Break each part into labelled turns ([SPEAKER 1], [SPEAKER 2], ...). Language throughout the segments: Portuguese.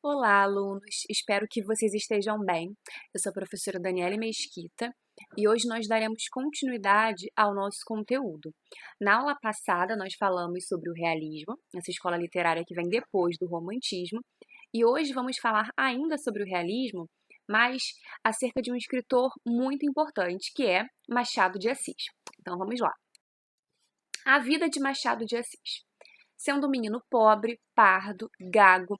[SPEAKER 1] Olá, alunos! Espero que vocês estejam bem. Eu sou a professora Daniele Mesquita e hoje nós daremos continuidade ao nosso conteúdo. Na aula passada, nós falamos sobre o realismo, essa escola literária que vem depois do romantismo, e hoje vamos falar ainda sobre o realismo, mas acerca de um escritor muito importante, que é Machado de Assis. Então vamos lá. A vida de Machado de Assis. Sendo um menino pobre, pardo, gago,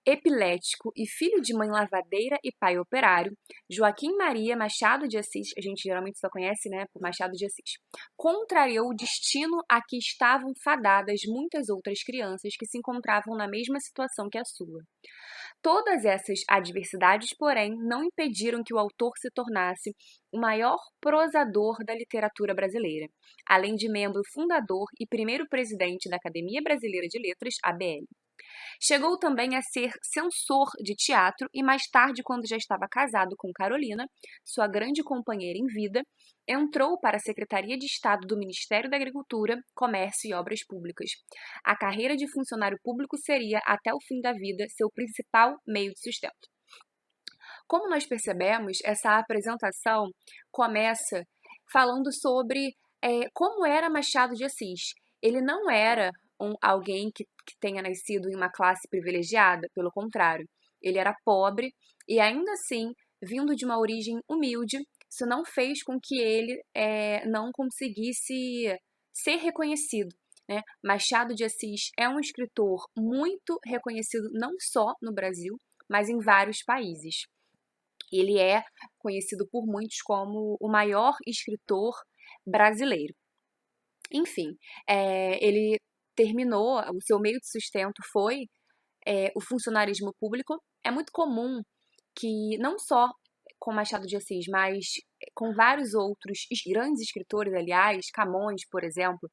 [SPEAKER 1] epilético e filho de mãe lavadeira e pai operário, Joaquim Maria Machado de Assis, a gente geralmente só conhece, né, por Machado de Assis, contrariou o destino a que estavam fadadas muitas outras crianças que se encontravam na mesma situação que a sua. Todas essas adversidades, porém, não impediram que o autor se tornasse o maior prosador da literatura brasileira, além de membro fundador e primeiro presidente da Academia Brasileira de Letras, ABL. Chegou também a ser censor de teatro e mais tarde, quando já estava casado com Carolina, sua grande companheira em vida, entrou para a Secretaria de Estado do Ministério da Agricultura, Comércio e Obras Públicas. A carreira de funcionário público seria, até o fim da vida, seu principal meio de sustento. Como nós percebemos, essa apresentação começa falando sobre como era Machado de Assis. Ele não era alguém que tenha nascido em uma classe privilegiada, pelo contrário. Ele era pobre e, ainda assim, vindo de uma origem humilde, isso não fez com que ele não conseguisse ser reconhecido. Né? Machado de Assis é um escritor muito reconhecido não só no Brasil, mas em vários países. Ele é conhecido por muitos como o maior escritor brasileiro. Enfim, ele terminou, o seu meio de sustento foi o funcionarismo público. É muito comum que, não só com Machado de Assis, mas com vários outros grandes escritores, aliás, Camões, por exemplo,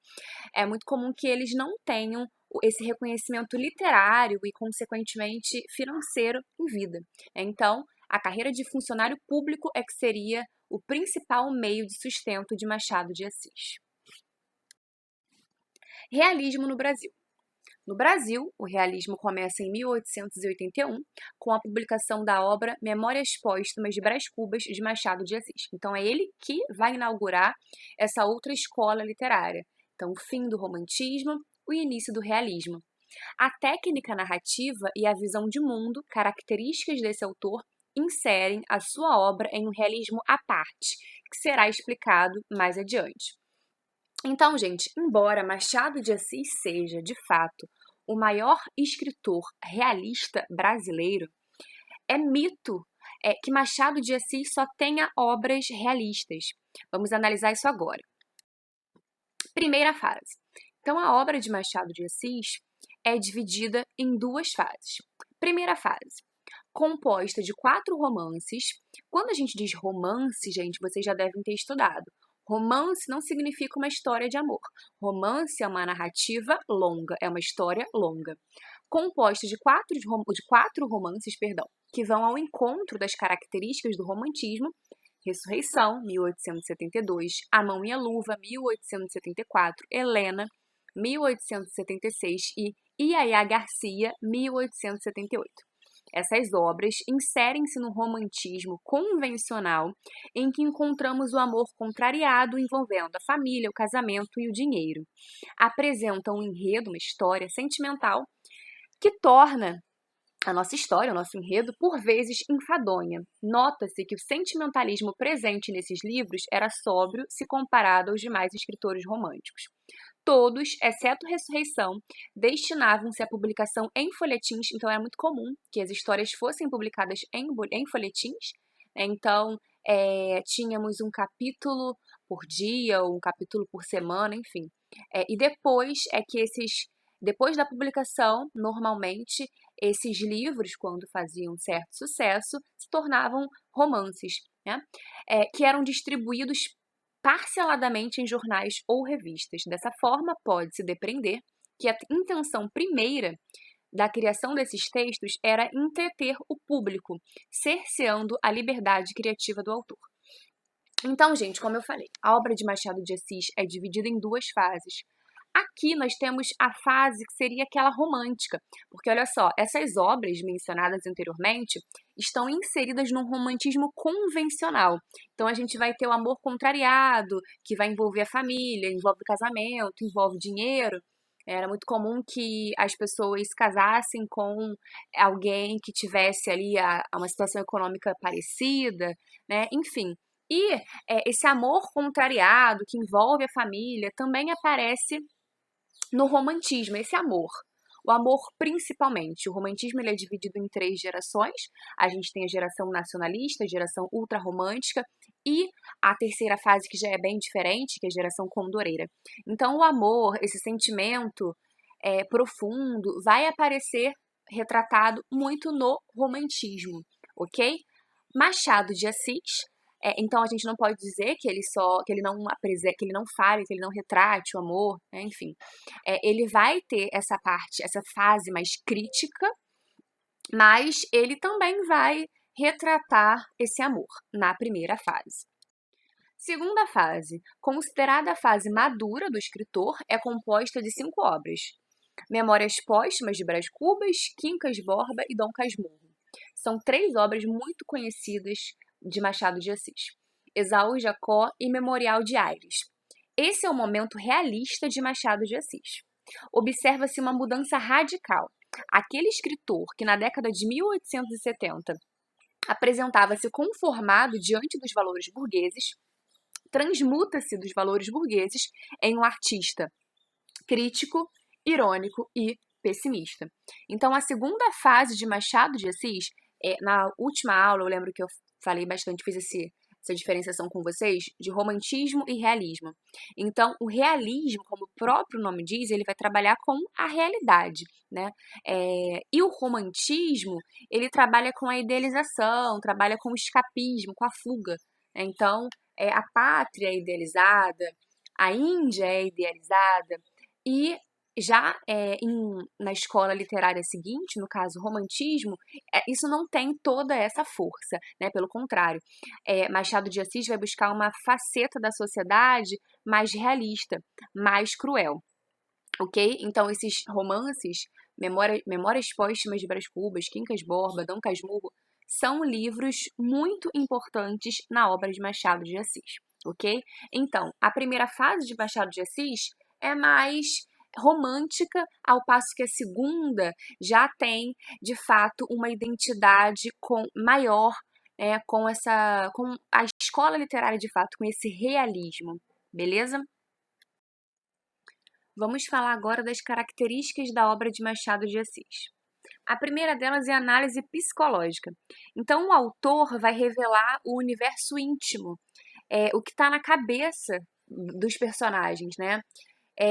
[SPEAKER 1] é muito comum que eles não tenham esse reconhecimento literário e, consequentemente, financeiro em vida. Então, a carreira de funcionário público é que seria o principal meio de sustento de Machado de Assis. Realismo no Brasil. No Brasil, o realismo começa em 1881, com a publicação da obra Memórias Póstumas de Brás Cubas, de Machado de Assis. Então, é ele que vai inaugurar essa outra escola literária. Então, o fim do romantismo, o início do realismo. A técnica narrativa e a visão de mundo, características desse autor, inserem a sua obra em um realismo à parte, que será explicado mais adiante. Então, gente, embora Machado de Assis seja, de fato, o maior escritor realista brasileiro, é mito que Machado de Assis só tenha obras realistas. Vamos analisar isso agora. Primeira fase. Então, a obra de Machado de Assis é dividida em duas fases. Primeira fase, composta de 4 romances. Quando a gente diz romance, gente, vocês já devem ter estudado. Romance não significa uma história de amor. Romance é uma narrativa longa, é uma história longa. Composta de quatro romances, que vão ao encontro das características do romantismo. Ressurreição, 1872, A Mão e a Luva, 1874, Helena, 1876 e Iaiá Garcia, 1878. Essas obras inserem-se no romantismo convencional, em que encontramos o amor contrariado envolvendo a família, o casamento e o dinheiro. Apresentam um enredo, uma história sentimental, que torna a nossa história, o nosso enredo, por vezes enfadonha. Nota-se que o sentimentalismo presente nesses livros era sóbrio se comparado aos demais escritores românticos. Todos, exceto Ressurreição, destinavam-se à publicação em folhetins, então era muito comum que as histórias fossem publicadas em folhetins. Então, tínhamos um capítulo por dia, ou um capítulo por semana, enfim. E depois depois da publicação, normalmente, esses livros, quando faziam certo sucesso, se tornavam romances, né? Que eram distribuídos parceladamente em jornais ou revistas. Dessa forma, pode-se depreender que a intenção primeira da criação desses textos era entreter o público, cerceando a liberdade criativa do autor. Então, gente, como eu falei, a obra de Machado de Assis é dividida em duas fases. Aqui nós temos a fase que seria aquela romântica, porque olha só, essas obras mencionadas anteriormente estão inseridas num romantismo convencional. Então a gente vai ter o amor contrariado, que vai envolver a família, envolve o casamento, envolve dinheiro. Era muito comum que as pessoas se casassem com alguém que tivesse ali uma situação econômica parecida, né? Enfim. E esse amor contrariado que envolve a família também aparece no romantismo, esse amor. O amor, principalmente. O romantismo ele é dividido em 3 gerações. A gente tem a geração nacionalista, a geração ultrarromântica e a terceira fase, que já é bem diferente, que é a geração condoreira. Então, o amor, esse sentimento profundo, vai aparecer retratado muito no romantismo, ok? Machado de Assis. Então a gente não pode dizer que ele não apresenta, que ele não fale, que ele não retrate o amor, né? Enfim. Ele vai ter essa parte, essa fase mais crítica, mas ele também vai retratar esse amor na primeira fase. Segunda fase, considerada a fase madura do escritor, é composta de 5 obras: Memórias Póstumas de Brás Cubas, Quincas Borba e Dom Casmurro. São 3 obras muito conhecidas de Machado de Assis: Esaú e Jacó e Memorial de Aires. Esse é o momento realista de Machado de Assis. Observa-se uma mudança radical. Aquele escritor que na década de 1870 apresentava-se conformado diante dos valores burgueses, transmuta-se dos valores burgueses em um artista crítico, irônico e pessimista. Então, a segunda fase de Machado de Assis, na última aula, eu lembro que eu falei bastante, fiz essa diferenciação com vocês, de romantismo e realismo. Então, o realismo, como o próprio nome diz, ele vai trabalhar com a realidade, né? E o romantismo, ele trabalha com a idealização, trabalha com o escapismo, com a fuga. Então, a pátria é idealizada, a Índia é idealizada, e já na escola literária seguinte, no caso romantismo, isso não tem toda essa força, né? Pelo contrário, Machado de Assis vai buscar uma faceta da sociedade mais realista, mais cruel, ok? Então esses romances, Memórias Póstumas de Brás Cubas, Quincas Borba, Dom Casmurro, são livros muito importantes na obra de Machado de Assis, ok? Então, a primeira fase de Machado de Assis é mais romântica, ao passo que a segunda já tem, de fato, uma identidade maior, com a escola literária, de fato, com esse realismo, beleza? Vamos falar agora das características da obra de Machado de Assis. A primeira delas é a análise psicológica. Então, o autor vai revelar o universo íntimo, o que está na cabeça dos personagens, né?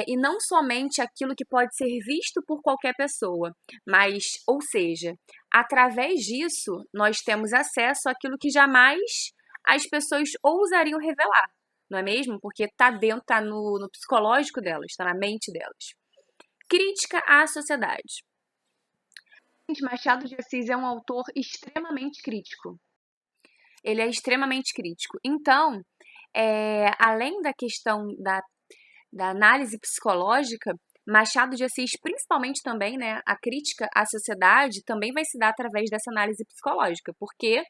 [SPEAKER 1] E não somente aquilo que pode ser visto por qualquer pessoa, mas, ou seja, através disso, nós temos acesso àquilo que jamais as pessoas ousariam revelar, não é mesmo? Porque está dentro, está no psicológico delas, está na mente delas. Crítica à sociedade. Machado de Assis é um autor extremamente crítico. Ele é extremamente crítico. Então, além da questão da análise psicológica, Machado de Assis, principalmente também, né, a crítica à sociedade também vai se dar através dessa análise psicológica, porque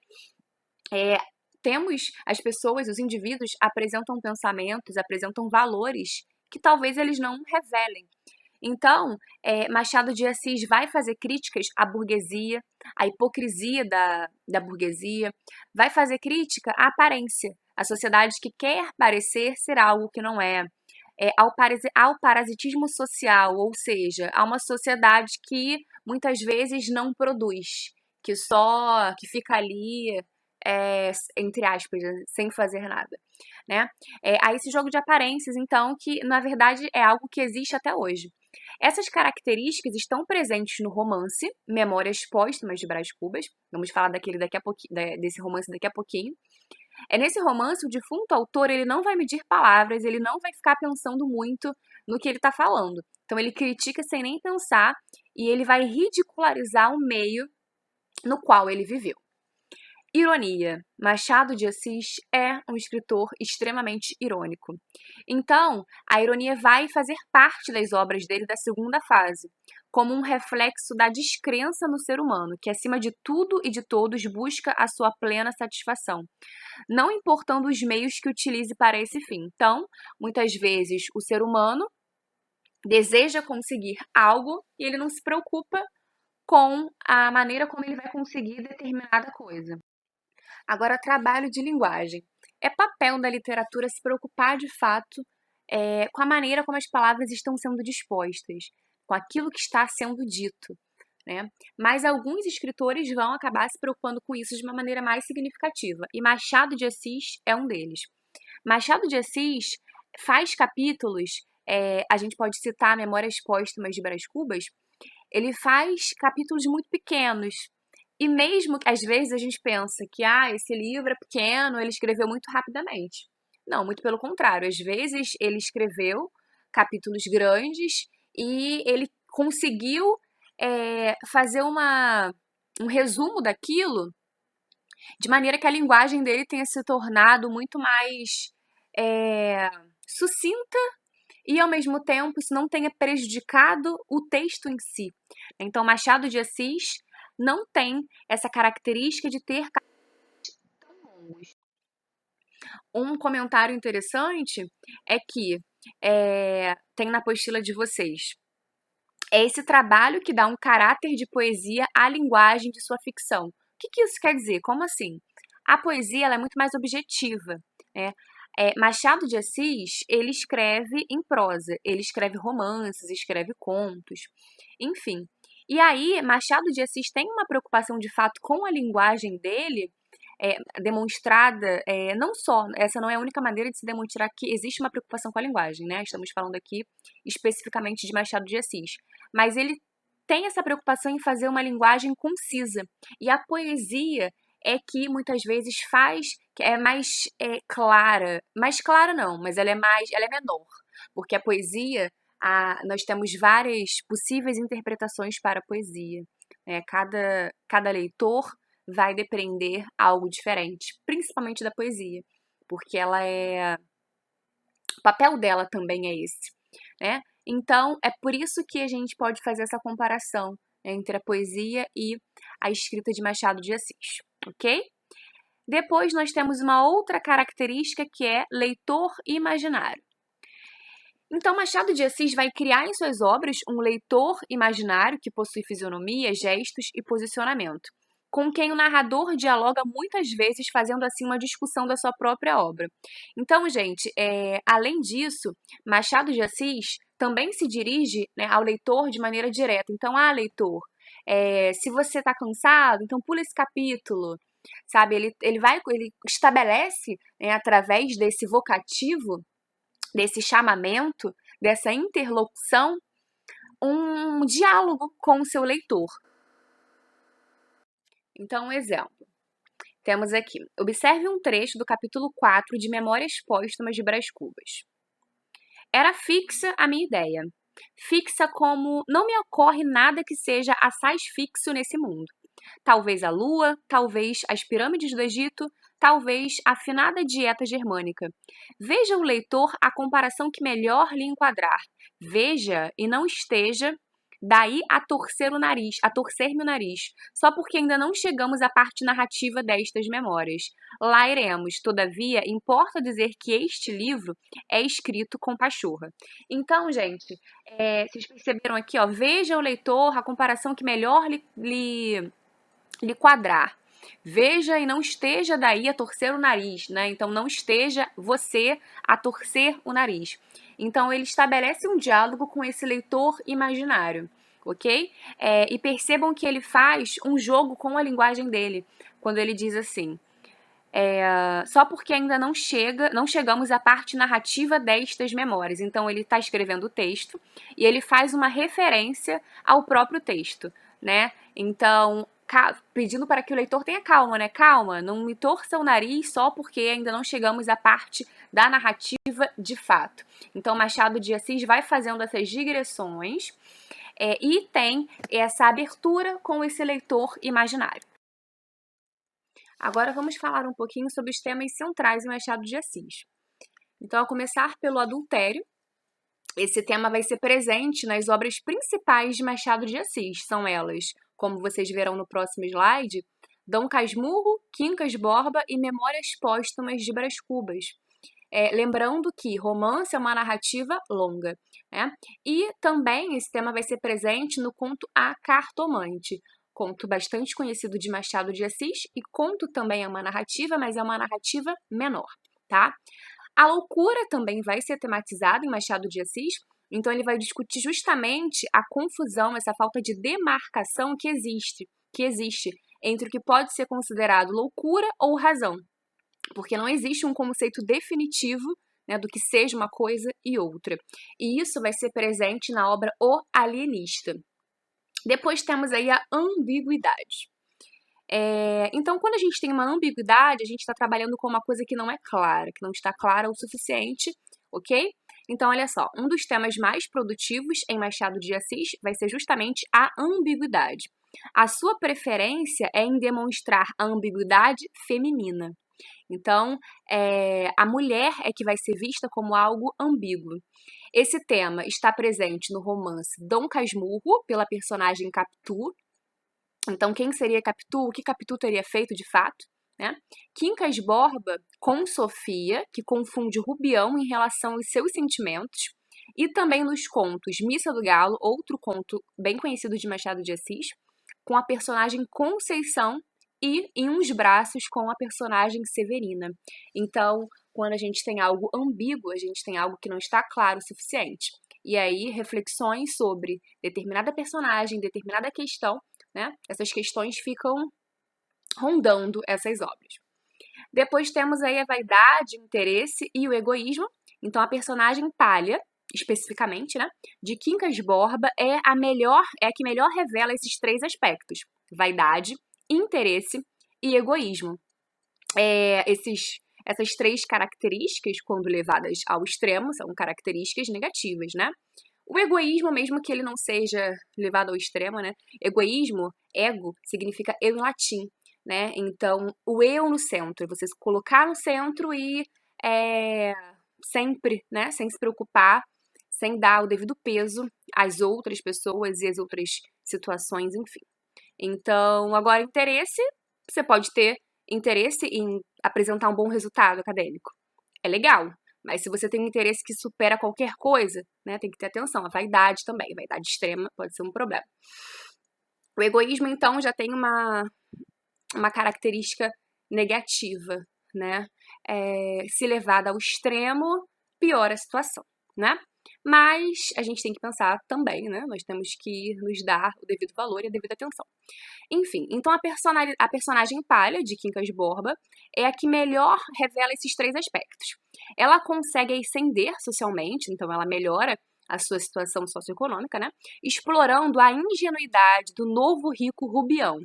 [SPEAKER 1] temos as pessoas, os indivíduos apresentam pensamentos, apresentam valores que talvez eles não revelem. Então, Machado de Assis vai fazer críticas à burguesia, à hipocrisia da burguesia, vai fazer crítica à aparência, à sociedade que quer parecer ser algo que não é, ao parasitismo social, ou seja, a uma sociedade que muitas vezes não produz, que fica ali, entre aspas, sem fazer nada, né? Há esse jogo de aparências, então, que na verdade é algo que existe até hoje. Essas características estão presentes no romance Memórias Póstumas de Brás Cubas. Vamos falar desse romance daqui a pouquinho. Nesse romance, o defunto autor ele não vai medir palavras, ele não vai ficar pensando muito no que ele está falando. Então, ele critica sem nem pensar e ele vai ridicularizar o meio no qual ele viveu. Ironia. Machado de Assis é um escritor extremamente irônico. Então, a ironia vai fazer parte das obras dele da segunda fase, como um reflexo da descrença no ser humano, que acima de tudo e de todos busca a sua plena satisfação, não importando os meios que utilize para esse fim. Então, muitas vezes o ser humano deseja conseguir algo e ele não se preocupa com a maneira como ele vai conseguir determinada coisa. Agora, trabalho de linguagem. É papel da literatura se preocupar de fato com a maneira como as palavras estão sendo dispostas, com aquilo que está sendo dito, né? Mas alguns escritores vão acabar se preocupando com isso de uma maneira mais significativa, e Machado de Assis é um deles. Machado de Assis faz capítulos, a gente pode citar Memórias Póstumas de Brás Cubas, ele faz capítulos muito pequenos, e mesmo que às vezes a gente pensa que esse livro é pequeno, ele escreveu muito rapidamente. Não, muito pelo contrário. Às vezes ele escreveu capítulos grandes e ele conseguiu fazer um resumo daquilo de maneira que a linguagem dele tenha se tornado muito mais sucinta e, ao mesmo tempo, isso não tenha prejudicado o texto em si. Então, Machado de Assis não tem essa característica de ter capítulos tão longos. Um comentário interessante é que tem na apostila de vocês. É esse trabalho que dá um caráter de poesia à linguagem de sua ficção. O que isso quer dizer? Como assim? A poesia ela é muito mais objetiva, né? Machado de Assis, ele escreve em prosa, ele escreve romances, escreve contos, enfim. E aí, Machado de Assis tem uma preocupação de fato com a linguagem dele, demonstrada, não só, essa não é a única maneira de se demonstrar que existe uma preocupação com a linguagem, né? Estamos falando aqui especificamente de Machado de Assis. Mas ele tem essa preocupação em fazer uma linguagem concisa. E a poesia é que muitas vezes que é mais mais clara não, mas ela é menor, porque a poesia, nós temos várias possíveis interpretações para a poesia, né? Cada leitor vai depreender algo diferente, principalmente da poesia, porque o papel dela também é esse, né? Então, é por isso que a gente pode fazer essa comparação, né, entre a poesia e a escrita de Machado de Assis, ok? Depois nós temos uma outra característica que é leitor imaginário. Então, Machado de Assis vai criar em suas obras um leitor imaginário que possui fisionomia, gestos e posicionamento, com quem o narrador dialoga muitas vezes, fazendo assim uma discussão da sua própria obra. Então, gente, além disso, Machado de Assis também se dirige, né, ao leitor de maneira direta. Então, leitor, se você está cansado, então pula esse capítulo, sabe? Ele estabelece, né, através desse vocativo, desse chamamento, dessa interlocução, um diálogo com o seu leitor. Então, um exemplo. Temos aqui, observe um trecho do capítulo 4 de Memórias Póstumas de Brás Cubas. Era fixa a minha ideia. Fixa como não me ocorre nada que seja assaz fixo nesse mundo. Talvez a lua, talvez as pirâmides do Egito, talvez a afinada dieta germânica. Veja o leitor a comparação que melhor lhe enquadrar. Veja e não esteja daí a torcer-me o nariz, só porque ainda não chegamos à parte narrativa destas memórias. Lá iremos, todavia, importa dizer que este livro é escrito com pachorra. Então, gente, vocês perceberam aqui, ó, veja o leitor a comparação que melhor lhe quadrar. Veja e não esteja daí a torcer o nariz, né? Então, não esteja você a torcer o nariz. Então, ele estabelece um diálogo com esse leitor imaginário, ok? E percebam que ele faz um jogo com a linguagem dele, quando ele diz assim, só porque ainda não chegamos à parte narrativa destas memórias. Então, ele está escrevendo o texto e ele faz uma referência ao próprio texto, né? Então, pedindo para que o leitor tenha calma, né? Calma, não me torça o nariz só porque ainda não chegamos à parte da narrativa de fato. Então, Machado de Assis vai fazendo essas digressões e tem essa abertura com esse leitor imaginário. Agora vamos falar um pouquinho sobre os temas centrais em Machado de Assis. Então, a começar pelo adultério, esse tema vai ser presente nas obras principais de Machado de Assis. São elas, como vocês verão no próximo slide, Dom Casmurro, Quincas Borba e Memórias Póstumas de Brás Cubas. Lembrando que romance é uma narrativa longa, né? E também esse tema vai ser presente no conto A Cartomante, conto bastante conhecido de Machado de Assis, e conto também é uma narrativa, mas é uma narrativa menor, tá? A loucura também vai ser tematizada em Machado de Assis, então ele vai discutir justamente a confusão, essa falta de demarcação que existe entre o que pode ser considerado loucura ou razão, porque não existe um conceito definitivo, né, do que seja uma coisa e outra. E isso vai ser presente na obra O Alienista. Depois temos aí a ambiguidade. Então, quando a gente tem uma ambiguidade, a gente está trabalhando com uma coisa que não é clara, que não está clara o suficiente, ok? Então, olha só, um dos temas mais produtivos em Machado de Assis vai ser justamente a ambiguidade. A sua preferência é em demonstrar a ambiguidade feminina. Então, a mulher é que vai ser vista como algo ambíguo. Esse tema está presente no romance Dom Casmurro, pela personagem Capitu. Então, quem seria Capitu? O que Capitu teria feito de fato? Né? Quincas Borba com Sofia, que confunde Rubião em relação aos seus sentimentos. E também nos contos Missa do Galo, outro conto bem conhecido de Machado de Assis, com a personagem Conceição e em uns braços com a personagem Severina. Então, quando a gente tem algo ambíguo, a gente tem algo que não está claro o suficiente. E aí, reflexões sobre determinada personagem, determinada questão, né? Essas questões ficam rondando essas obras. Depois temos aí a vaidade, o interesse e o egoísmo. Então, a personagem Palha, especificamente, né, de Quincas Borba, é a que melhor revela esses três aspectos: vaidade, interesse e egoísmo. Essas três características, quando levadas ao extremo, são características negativas, né? O egoísmo, mesmo que ele não seja levado ao extremo, né? Egoísmo, ego, significa eu em latim, né? Então, o eu no centro, você se colocar no centro e sempre, né? Sem se preocupar, sem dar o devido peso às outras pessoas e às outras situações, enfim. Então, agora, interesse, você pode ter interesse em apresentar um bom resultado acadêmico. É legal, mas se você tem um interesse que supera qualquer coisa, né, tem que ter atenção. A vaidade também, a vaidade extrema pode ser um problema. O egoísmo, então, já tem uma característica negativa, né? Se levada ao extremo, piora a situação, né? Mas a gente tem que pensar também, né? Nós temos que nos dar o devido valor e a devida atenção. Enfim, então a personagem Palha, de Quincas Borba, é a que melhor revela esses três aspectos. Ela consegue ascender socialmente, então ela melhora a sua situação socioeconômica, né? Explorando a ingenuidade do novo rico Rubião,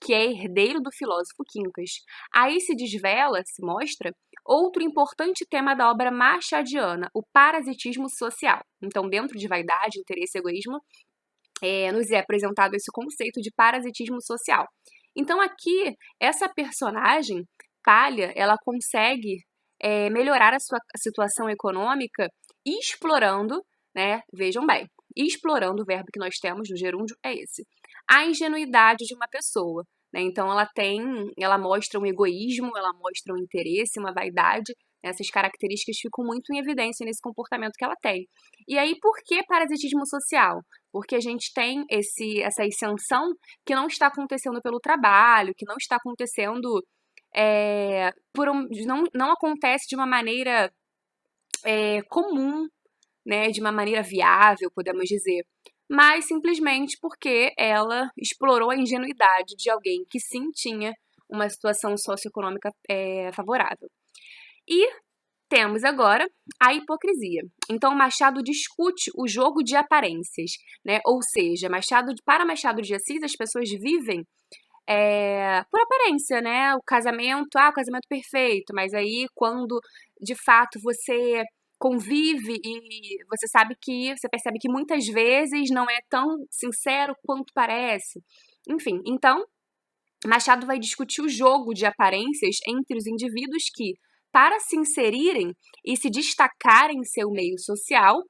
[SPEAKER 1] que é herdeiro do filósofo Quincas. Aí se desvela, se mostra, outro importante tema da obra machadiana, o parasitismo social. Então, dentro de vaidade, interesse e egoísmo, nos é apresentado esse conceito de parasitismo social. Então, aqui, essa personagem, Palha, ela consegue melhorar a sua situação econômica explorando, né, vejam bem, explorando, o verbo que nós temos no gerúndio é esse, a ingenuidade de uma pessoa. Né? Então, ela mostra um egoísmo, ela mostra um interesse, uma vaidade. Essas características ficam muito em evidência nesse comportamento que ela tem. E aí, por que parasitismo social? Porque a gente tem essa ascensão que não está acontecendo pelo trabalho, que não está acontecendo não acontece de uma maneira comum, né, de uma maneira viável, podemos dizer, mas simplesmente porque ela explorou a ingenuidade de alguém que sim tinha uma situação socioeconômica favorável. E temos agora a hipocrisia. Então, Machado discute o jogo de aparências, né? Ou seja, para Machado de Assis, as pessoas vivem por aparência, né? O casamento perfeito, mas aí quando de fato você convive e você percebe que muitas vezes não é tão sincero quanto parece. Enfim, então Machado vai discutir o jogo de aparências entre os indivíduos que, para se inserirem e se destacarem em seu meio social,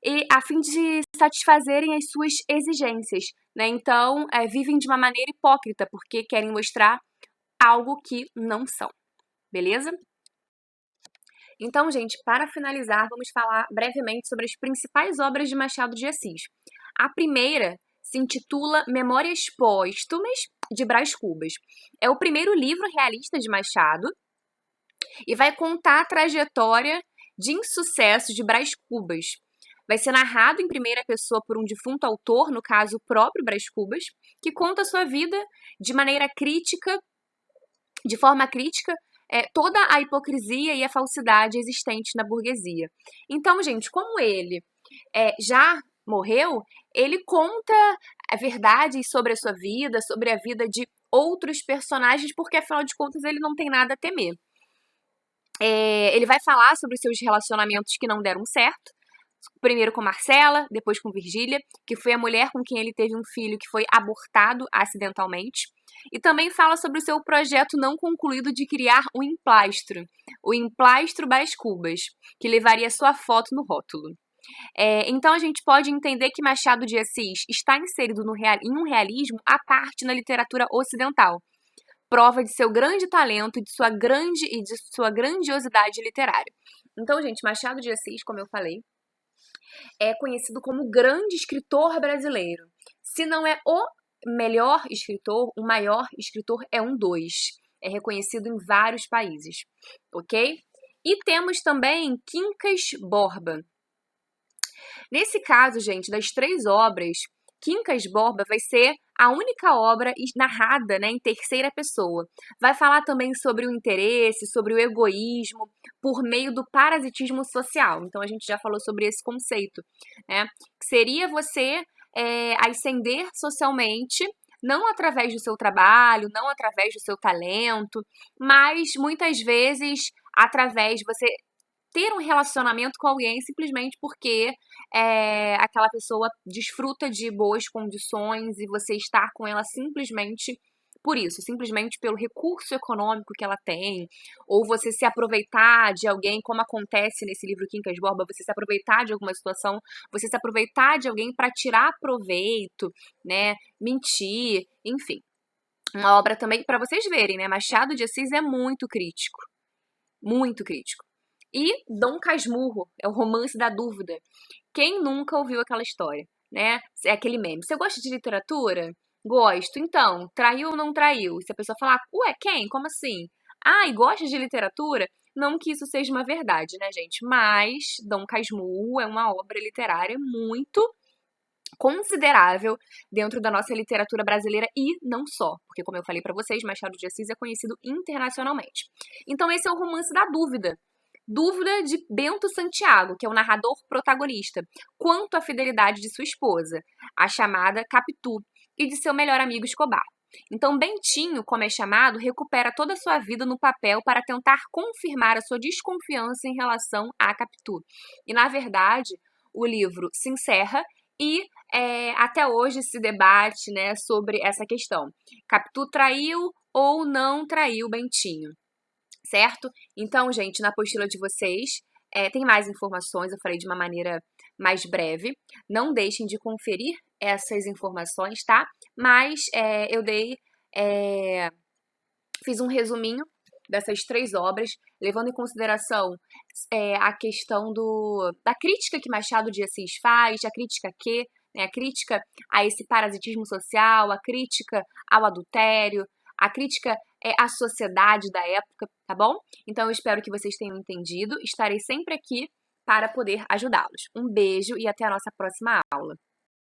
[SPEAKER 1] e a fim de satisfazerem as suas exigências, né? Então, vivem de uma maneira hipócrita, porque querem mostrar algo que não são, beleza? Então, gente, para finalizar, vamos falar brevemente sobre as principais obras de Machado de Assis. A primeira se intitula Memórias Póstumas de Brás Cubas. É o primeiro livro realista de Machado e vai contar a trajetória de insucesso de Brás Cubas. Vai ser narrado em primeira pessoa por um defunto autor, no caso o próprio Brás Cubas, que conta a sua vida de maneira crítica, de forma crítica, toda a hipocrisia e a falsidade existente na burguesia. Então, gente, como ele já morreu, ele conta verdades sobre a sua vida, sobre a vida de outros personagens, porque afinal de contas ele não tem nada a temer. Ele vai falar sobre os seus relacionamentos que não deram certo, primeiro com Marcela, depois com Virgília, que foi a mulher com quem ele teve um filho que foi abortado acidentalmente. E também fala sobre o seu projeto não concluído de criar o emplastro Brás Cubas, que levaria sua foto no rótulo. Então a gente pode entender que Machado de Assis está inserido em um realismo à parte na literatura ocidental, prova de seu grande talento e de sua grandiosidade literária. Então, gente, Machado de Assis, como eu falei, é conhecido como o grande escritor brasileiro. Se não é o melhor escritor, o maior escritor é um dos. É reconhecido em vários países, ok? E temos também Quincas Borba. Nesse caso, gente, das 3 obras, Quincas Borba vai ser a única obra narrada, né, em terceira pessoa. Vai falar também sobre o interesse, sobre o egoísmo, por meio do parasitismo social. Então, a gente já falou sobre esse conceito, né? Que seria você ascender socialmente, não através do seu trabalho, não através do seu talento, mas muitas vezes através de você ter um relacionamento com alguém simplesmente porque aquela pessoa desfruta de boas condições e você estar com ela simplesmente por isso, simplesmente pelo recurso econômico que ela tem, ou você se aproveitar de alguém, como acontece nesse livro Quincas Borba, você se aproveitar de alguma situação, você se aproveitar de alguém para tirar proveito, né, mentir, enfim. Uma obra também, para vocês verem, né, Machado de Assis é muito crítico, muito crítico. E Dom Casmurro, é o romance da dúvida. Quem nunca ouviu aquela história, né? É aquele meme. Você gosta de literatura? Gosto. Então, traiu ou não traiu? Se a pessoa falar, ué, quem? Como assim? Ah, e gosta de literatura? Não que isso seja uma verdade, né, gente? Mas Dom Casmurro é uma obra literária muito considerável dentro da nossa literatura brasileira e não só, porque como eu falei para vocês, Machado de Assis é conhecido internacionalmente. Então esse é o romance da dúvida. Dúvida de Bento Santiago, que é o narrador protagonista, quanto à fidelidade de sua esposa, a chamada Capitu, e de seu melhor amigo Escobar. Então, Bentinho, como é chamado, recupera toda a sua vida no papel para tentar confirmar a sua desconfiança em relação à Capitu. E, na verdade, o livro se encerra e até hoje se debate, né, sobre essa questão. Capitu traiu ou não traiu Bentinho, certo? Então, gente, na apostila de vocês tem mais informações, eu falei de uma maneira mais breve. Não deixem de conferir essas informações, tá? Mas eu fiz um resuminho dessas 3 obras, levando em consideração a questão da crítica que Machado de Assis faz, a crítica né, a crítica a esse parasitismo social, a crítica ao adultério, a crítica à sociedade da época, tá bom? Então eu espero que vocês tenham entendido, estarei sempre aqui para poder ajudá-los. Um beijo e até a nossa próxima aula.